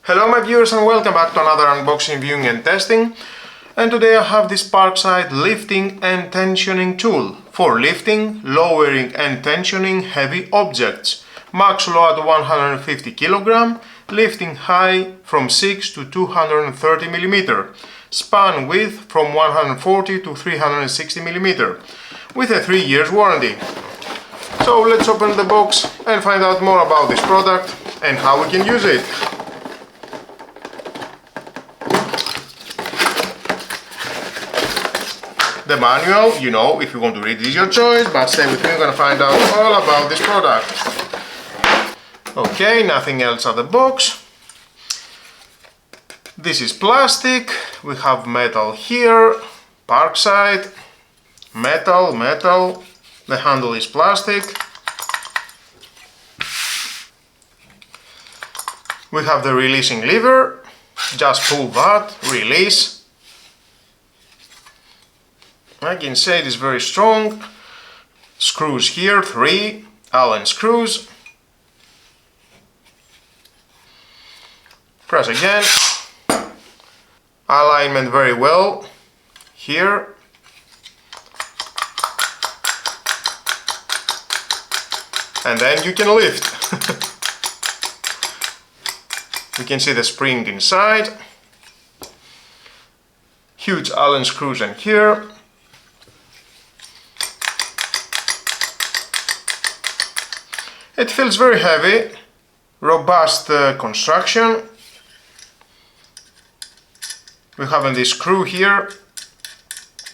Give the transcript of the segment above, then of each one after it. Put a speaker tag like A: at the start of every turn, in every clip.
A: Hello my viewers and welcome back to another unboxing, viewing and testing. And today I have this Parkside lifting and tensioning tool for lifting, lowering and tensioning heavy objects. Max load 150 kg, lifting high from 6 to 230 mm, span width from 140 to 360 mm, with a 3 years warranty. So let's open the box and find out more about this product and how we can use it. The manual, you know, if you want to read it is your choice, but stay with me, we're gonna find out all about this product. Okay, nothing else at the box. This is plastic, we have metal here, Parkside, metal, the handle is plastic. We have the releasing lever, just pull that, release. I can say it is very strong. Screws here, 3 Allen screws. Press again. Alignment very well here. And then you can lift. You can see the spring inside. Huge Allen screws in here. It feels very heavy, robust construction. We have this screw here.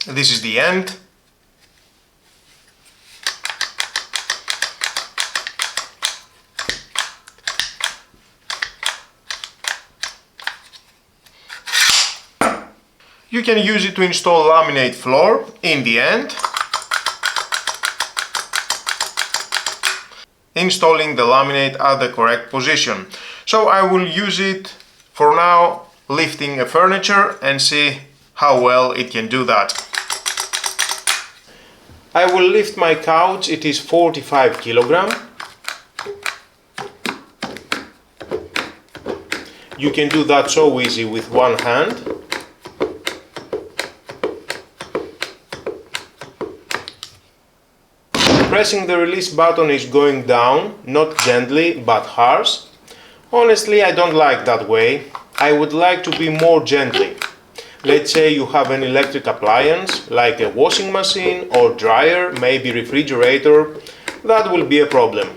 A: This is the end. You can use it to install laminate floor in the end. Installing the laminate at the correct position. So I will use it for now lifting a furniture and see how well it can do that. I will lift my couch, it is 45 kg. You can do that so easy with one hand. Pressing the release button is going down, not gently but harsh. Honestly, I don't like that way. I would like to be more gently. Let's say you have an electric appliance like a washing machine or dryer, maybe refrigerator. That will be a problem.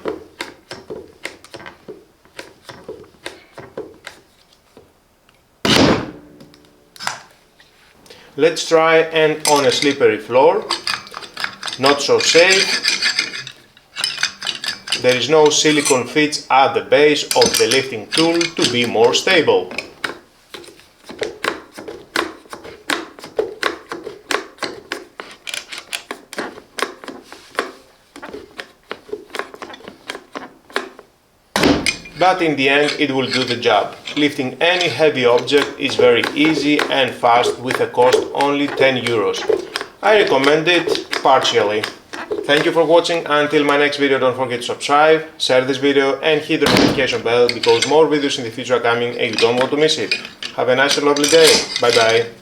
A: Let's try and on a slippery floor. Not so safe. There is no silicone fits at the base of the lifting tool to be more stable. But in the end it will do the job. Lifting any heavy object is very easy and fast with a cost only 10 euros. I recommend it partially. Thank you for watching. Until my next video, don't forget to subscribe, share this video and hit the notification bell because more videos in the future are coming and you don't want to miss it. Have a nice and lovely day. Bye bye.